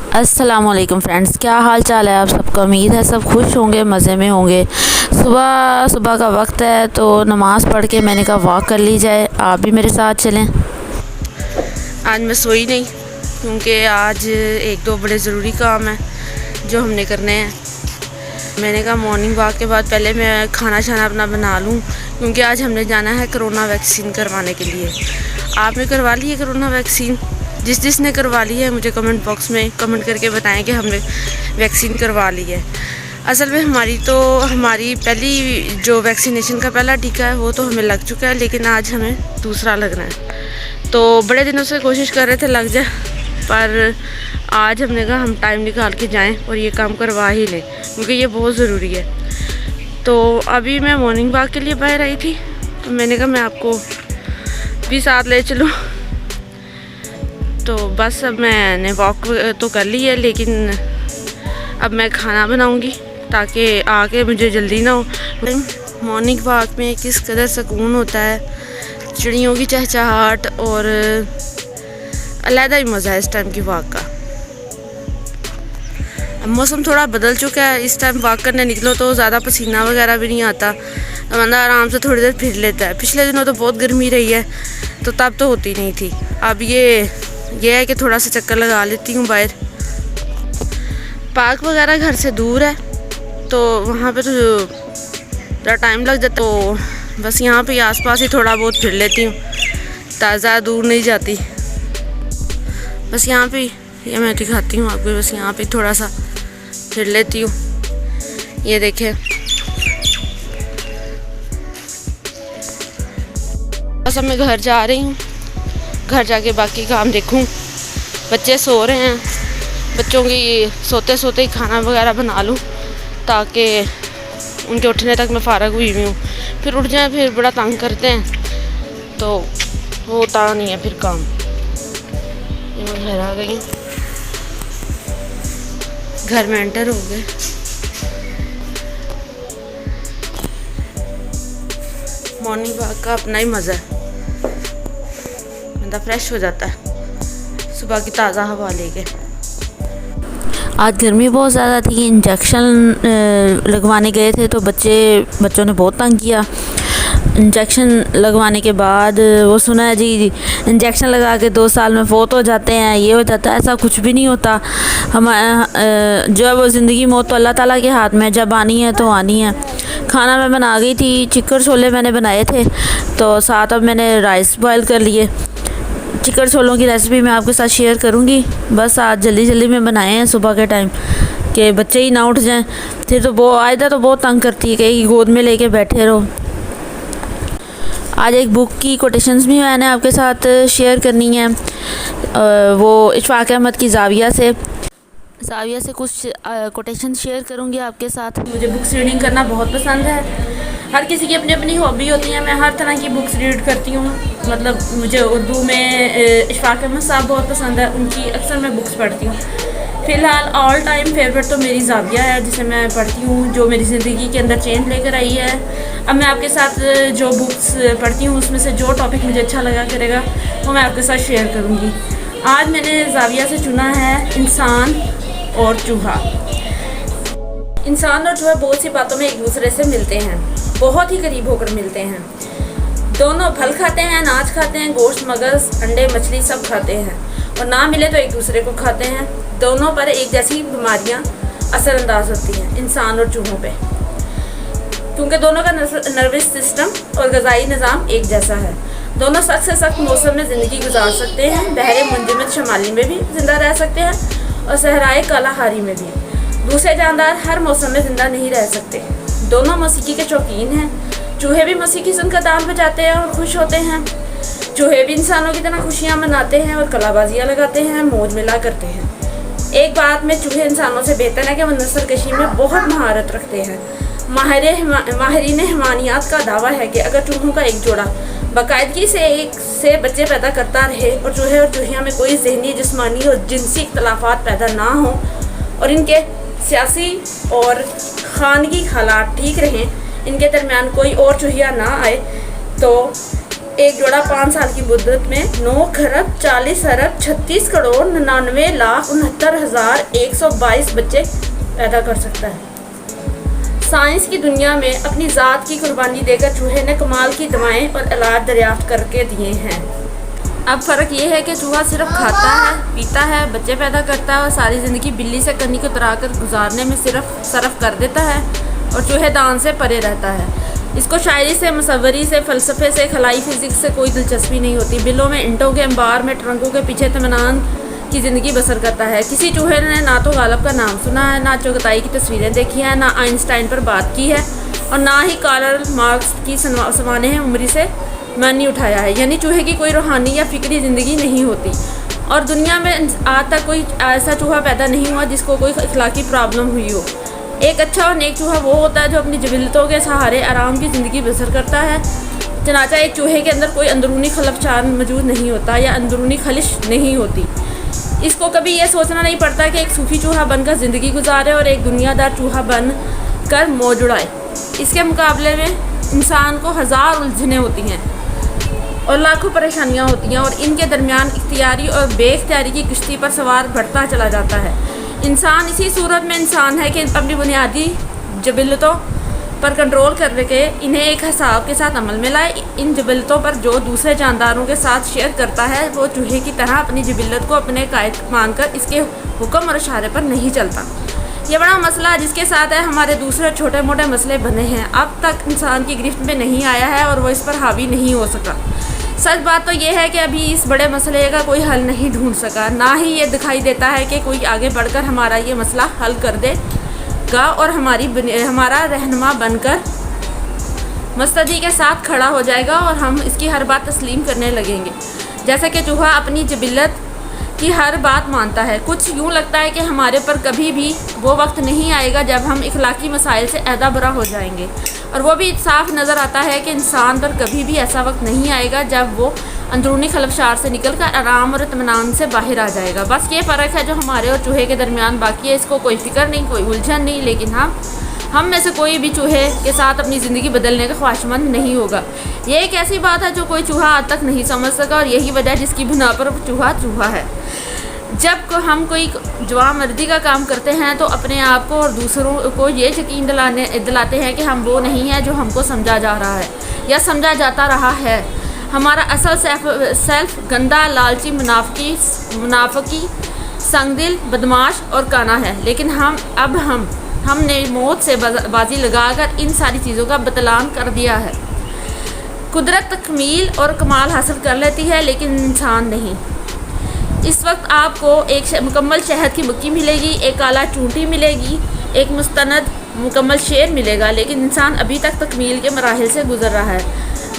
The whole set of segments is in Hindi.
अस्सलामुअलैकुम फ्रेंड्स, क्या हाल चाल है आप सबका। उम्मीद है सब खुश होंगे, मज़े में होंगे। सुबह सुबह का वक्त है तो नमाज़ पढ़ के मैंने कहा वॉक कर ली जाए, आप भी मेरे साथ चलें। आज मैं सोई नहीं क्योंकि आज एक दो बड़े ज़रूरी काम हैं जो हमने करने हैं। मैंने कहा मॉर्निंग वॉक के बाद पहले मैं खाना शाना अपना बना लूँ क्योंकि आज हमने जाना है कोरोना वैक्सीन करवाने के लिए। आपने करवा ली है कोरोना वैक्सीन? जिसने करवा ली है मुझे कमेंट बॉक्स में कमेंट करके बताएं कि हमने वैक्सीन करवा ली है। असल में हमारी पहली जो वैक्सीनेशन का पहला टीका है वो तो हमें लग चुका है, लेकिन आज हमें दूसरा लगना है। तो बड़े दिनों से कोशिश कर रहे थे लग जाए, पर आज हमने कहा हम टाइम निकाल के जाएं और ये काम करवा ही लें क्योंकि ये बहुत ज़रूरी है। तो अभी मैं मॉर्निंग वॉक के लिए बाहर आई थी तो मैंने कहा मैं आपको भी साथ ले चलूँ। तो बस अब मैंने वॉक तो कर ली है, लेकिन अब मैं खाना बनाऊंगी ताकि आके मुझे जल्दी ना हो। मॉर्निंग वॉक में किस कदर सुकून होता है, चिड़ियों की चहचहाहट और अलहदा ही मज़ा है इस टाइम की वॉक का। अब मौसम थोड़ा बदल चुका है, इस टाइम वॉक करने निकलो तो ज़्यादा पसीना वगैरह भी नहीं आता, तो बंदा आराम से थोड़ी देर फिर लेता है। पिछले दिनों तो बहुत गर्मी रही है तो तब तो होती नहीं थी। अब ये है कि थोड़ा सा चक्कर लगा लेती हूँ बाहर। पार्क वगैरह घर से दूर है तो वहाँ पे तो ज़रा टाइम लग जाता, तो बस यहाँ पे आसपास ही थोड़ा बहुत फिर लेती हूँ, ज़्यादा दूर नहीं जाती। बस यहाँ पे ये मैं दिखाती हूँ आपको, बस यहाँ पे थोड़ा सा फिर लेती हूँ। ये देखें, बस अब मैं घर जा रही हूँ, घर जाके बाकी काम देखूँ। बच्चे सो रहे हैं, बच्चों की सोते सोते ही खाना वगैरह बना लूँ ताकि उनके उठने तक मैं फ़ारग हुई हूँ। फिर उठ जाए फिर बड़ा तंग करते हैं तो होता नहीं है फिर काम। मैं घर आ गई, घर में एंटर हो गए। मॉर्निंग वॉक का अपना ही मज़ा है, बंदा फ्रेश हो जाता है सुबह की ताज़ा हवा लेके। आज गर्मी बहुत ज़्यादा थी, इंजेक्शन लगवाने गए थे तो बच्चों ने बहुत तंग किया। इंजेक्शन लगवाने के बाद वो सुना है जी इंजेक्शन लगा के 2 साल में फ़ौत हो जाते हैं, ये हो जाता है। ऐसा कुछ भी नहीं होता। हम जो है वो ज़िंदगी मौत तो अल्लाह ताला के हाथ में, जब आनी है तो आनी है। खाना मैं बना गई थी, चिकन छोले मैंने बनाए थे तो साथ अब मैंने राइस बॉयल कर लिए। चिकन छोलों की रेसिपी मैं आपके साथ शेयर करूंगी। बस आज जल्दी जल्दी में बनाए हैं सुबह के टाइम कि बच्चे ही ना उठ जाएं, फिर तो वो आयदा तो बहुत तंग करती है कि गोद में लेके बैठे रहो। आज एक बुक की कोटेशंस भी मैंने आपके साथ शेयर करनी है, वो इशफाक अहमद की ज़ाविया से कुछ कोटेशन शेयर करूंगी आपके साथ। मुझे बुक्स रीडिंग करना बहुत पसंद है। हर किसी की अपनी अपनी हॉबी होती है, मैं हर तरह की बुक्स रीड करती हूँ। मतलब मुझे उर्दू में इशफाक अहमद साहब बहुत पसंद है, उनकी अक्सर मैं बुक्स पढ़ती हूँ। फ़िलहाल ऑल टाइम फेवरेट तो मेरी ज़ाविया है जिसे मैं पढ़ती हूँ, जो मेरी ज़िंदगी के अंदर चेंज लेकर आई है। अब मैं आपके साथ जो बुक्स पढ़ती हूँ उसमें से जो टॉपिक मुझे अच्छा लगा करेगा वो मैं आपके साथ शेयर करूँगी। आज मैंने ज़ाविया से चुना है इंसान और चूहा। इंसान और चूहा बहुत सी बातों में एक दूसरे से मिलते हैं, बहुत ही करीब होकर मिलते हैं। दोनों फल खाते हैं, अनाज खाते हैं, गोश्त, मगज़, अंडे, मछली सब खाते हैं और ना मिले तो एक दूसरे को खाते हैं। दोनों पर एक जैसी बीमारियां असरअंदाज होती हैं, इंसान और चूहों पे, क्योंकि दोनों का नर्वस सिस्टम और ग़िज़ाई निज़ाम एक जैसा है। दोनों सख्त से सख्त मौसम में ज़िंदगी गुजार सकते हैं, बहरे मुंजमद शमाली में भी ज़िंदा रह सकते हैं और सहराए कालाहारी में भी। दूसरे जानदार हर मौसम में ज़िंदा नहीं रह सकते। दोनों मौसीकी के शौकीन हैं। चूहे भी मौसीकी सुनकर दाम बजाते हैं और खुश होते हैं। चूहे भी इंसानों की तरह खुशियाँ मनाते हैं और कलाबाजियाँ लगाते हैं, मौज मिला करते हैं। एक बात में चूहे इंसानों से बेहतर है कि वो नस्ल कशी में बहुत महारत रखते हैं। माहिरीन हमानियात का दावा है कि अगर चूहों का एक जोड़ा बाकायदगी से बच्चे पैदा करता रहे और चूहे और चूहिया में कोई जहनी, जिस्मानी और जिनसी इख्तलाफात पैदा ना हो और इनके सियासी और खानगी हालात ठीक रहें, इनके दरमियान कोई और चूहिया ना आए, तो एक जोड़ा 5 साल की मुद्दत में 9 खरब 40 अरब 36 करोड़ 99 लाख 69,122 बच्चे पैदा कर सकता है। साइंस की दुनिया में अपनी ज़ात की कुर्बानी देकर चूहे ने कमाल की दवाएं और इलाज दरियाफ्त करके दिए हैं। अब फ़र्क ये है कि चूहा सिर्फ खाता है, पीता है, बच्चे पैदा करता है और सारी ज़िंदगी बिल्ली से कन्नी को तराकर गुजारने में सिर्फ सरफ कर देता है और चूहेदान से परे रहता है। इसको शायरी से, मुसव्वरी से, फ़लसफ़े से, खलाई फिज़िक्स से कोई दिलचस्पी नहीं होती। बिलों में, ईंटों के अंबार में, ट्रंकों के पीछे इत्मीनान की ज़िंदगी बसर करता है। किसी चूहे ने ना तो गालिब का नाम सुना है, ना चगताई की तस्वीरें देखी हैं, ना आइंस्टाइन पर बात की है और ना ही कार्ल मार्क्स की समाने उम्री से मानी उठाया है। यानी चूहे की कोई रूहानी या फ़िक्री ज़िंदगी नहीं होती और दुनिया में आज तक कोई ऐसा चूहा पैदा नहीं हुआ जिसको कोई अखलाकी प्रॉब्लम हुई हो। एक अच्छा और नेक चूहा वो होता है जो अपनी जबिलतों के सहारे आराम की ज़िंदगी बसर करता है। चनाचा एक चूहे के अंदर कोई अंदरूनी खलफचार मौजूद नहीं होता या अंदरूनी खलिश नहीं होती। इसको कभी ये सोचना नहीं पड़ता कि एक सूफी चूहा बनकर ज़िंदगी गुजारे और एक दुनियादार चूहा बन कर मौज उड़ाए। इसके मुकाबले में इंसान को हज़ार उलझनें होती हैं और लाखों परेशानियां होती हैं और इनके दरमियान इख्तियारी और बेख्तियारी की किश्ती पर सवार बढ़ता चला जाता है। इंसान इसी सूरत में इंसान है कि अपनी बुनियादी जबिलतों पर कंट्रोल करके इन्हें एक हिसाब के साथ अमल में लाए। इन जबिलतों पर जो दूसरे जानदारों के साथ शेयर करता है वो चूहे की तरह अपनी जबिलत को अपने कायद मानकर इसके हुक्म और इशारे पर नहीं चलता। ये बड़ा मसला जिसके साथ है हमारे दूसरे छोटे मोटे मसले बने हैं, अब तक इंसान की गिरफ्त में नहीं आया है और वो इस पर हावी नहीं हो सका। सच बात तो ये है कि अभी इस बड़े मसले का कोई हल नहीं ढूंढ सका, ना ही ये दिखाई देता है कि कोई आगे बढ़कर हमारा ये मसला हल कर देगा और हमारा रहनुमा बनकर मुस्तदी के साथ खड़ा हो जाएगा और हम इसकी हर बात तस्लीम करने लगेंगे। जैसा कि चूहा अपनी जबिलत की हर बात मानता है। कुछ यूँ लगता है कि हमारे पर कभी भी वो वक्त नहीं आएगा जब हम इखलाकी मसाइल से ऐदा बरा हो जाएंगे और वो भी साफ नज़र आता है कि इंसान पर कभी भी ऐसा वक्त नहीं आएगा जब वो अंदरूनी खलफशार से निकलकर आराम और इत्मीनान से बाहर आ जाएगा। बस ये फ़र्क है जो हमारे और चूहे के दरमियान, बाकी है इसको कोई फ़िक्र नहीं, कोई उलझन नहीं। लेकिन हम में से कोई भी चूहे के साथ अपनी ज़िंदगी बदलने का ख्वाहिशमंद नहीं होगा। ये एक ऐसी बात है जो कोई चूहा आज तक नहीं समझ सका और यही वजह है जिसकी बिना पर चूहा चूहा है। जब हम कोई जवामर्दी का काम करते हैं तो अपने आप को और दूसरों को ये यकीन दिलाते हैं कि हम वो नहीं हैं जो हमको समझा जा रहा है या समझा जाता रहा है। हमारा असल सेल्फ गंदा, लालची, मुनाफकी, संगदिल, बदमाश और काना है। लेकिन हमने मौत से बाजी लगाकर इन सारी चीज़ों का बतलान कर दिया है। कुदरत तकमील और कमाल हासिल कर लेती है लेकिन इंसान नहीं। इस वक्त आपको एक मुकम्मल शहद की मक्खी मिलेगी, एक काला चूंटी मिलेगी, एक मुस्तनद मुकम्मल शेर मिलेगा, लेकिन इंसान अभी तक तकमील के मराहिल से गुजर रहा है।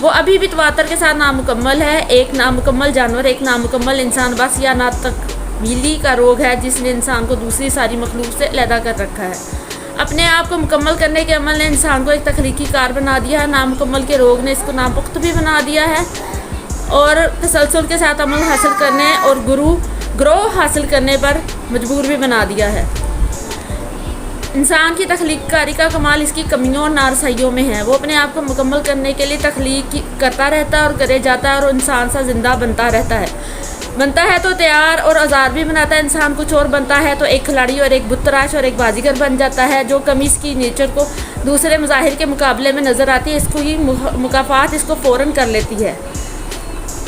वो अभी भी तवातर के साथ नामुकम्मल है, एक नामुकम्मल जानवर, एक नामुकम्मल इंसान। बस या ना तकमीली का रोग है जिसने इंसान को दूसरी सारी मखलूक से अलहदा कर रखा है। अपने आप को मुकम्मल करने के अमल ने इंसान को एक तख्लीकी कार बना दिया है। नामुकम्मल के रोग ने इसको नापुख्त भी बना दिया है और तसलसल के साथ अमल हासिल करने और ग्रोह हासिल करने पर मजबूर भी बना दिया है। इंसान की तख्लीकारी का कमाल इसकी कमियों और नारसाइयों में है। वो अपने आप को मुकम्मल करने के लिए तख्लीक करता रहता है और करे जाता है और इंसान सा जिंदा बनता रहता है। बनता है तो तैयार और आज़ाद भी बनाता है। इंसान कुछ और बनता है तो एक खिलाड़ी और एक बुतराश और एक बाजीगर बन जाता है। जो कमी इसकी नेचर को दूसरे मज़ाहिर के मुकाबले में नज़र आती है, इसको ही मुकाफात इसको फ़ौरन कर लेती है।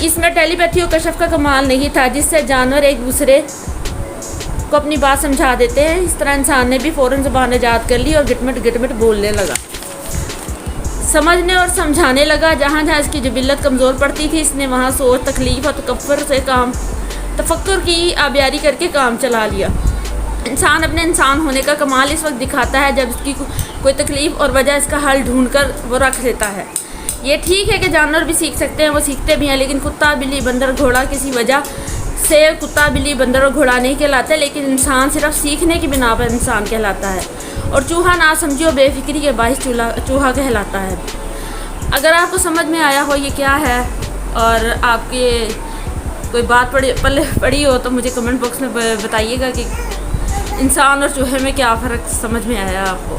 इसमें टेलीपैथी और कशफ का कमाल नहीं था जिससे जानवर एक दूसरे को अपनी बात समझा देते हैं। इस तरह इंसान ने भी फ़ौरन ज़बान ईजाद कर ली और गिटमिट बोलने लगा, समझने और समझाने लगा। जहाँ जहाँ इसकी जबिलत कमज़ोर पड़ती थी इसने वहाँ सोच, तकलीफ़ और तकफ़्फ़ुर से तफक्कुर की आबियारी करके काम चला लिया। इंसान अपने इंसान होने का कमाल इस वक्त दिखाता है जब इसकी कोई तकलीफ़ और वजह इसका हल ढूंढ कर वो रख लेता है। ये ठीक है कि जानवर भी सीख सकते हैं, वो सीखते भी हैं, लेकिन कुत्ता, बिल्ली, बंदर, घोड़ा किसी वजह से कुत्ता, बिल्ली, बंदर और घोड़ा नहीं कहलाते, लेकिन इंसान सिर्फ सीखने की बिना पर इंसान कहलाता है। और चूहा नासमझी और बेफिक्री के बाइस चूहा कहलाता है। अगर आपको समझ में आया हो ये क्या है और आपके कोई बात पड़ी हो तो मुझे कमेंट बॉक्स में बताइएगा कि इंसान और चूहे में क्या फ़र्क समझ में आया आपको,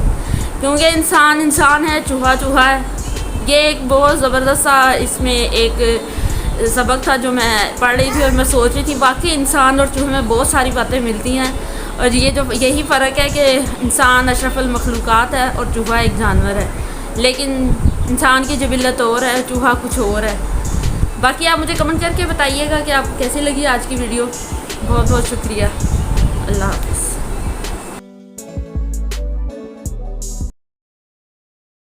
क्योंकि इंसान है, चूहा है। ये एक बहुत ज़बरदस्त सा इसमें एक सबक था जो मैं पढ़ रही थी और मैं सोच रही थी बाकी इंसान और चूहे में बहुत सारी बातें मिलती हैं, और ये जो यही फ़र्क है कि इंसान अशरफुल मखलूक़ात है और चूहा एक जानवर है, लेकिन इंसान की जबिलत और है, चूहा कुछ और है। बाकी आप मुझे कमेंट करके बताइएगा कि आपको कैसी लगी आज की वीडियो। बहुत बहुत शुक्रिया। अल्लाह हाफ़िज़।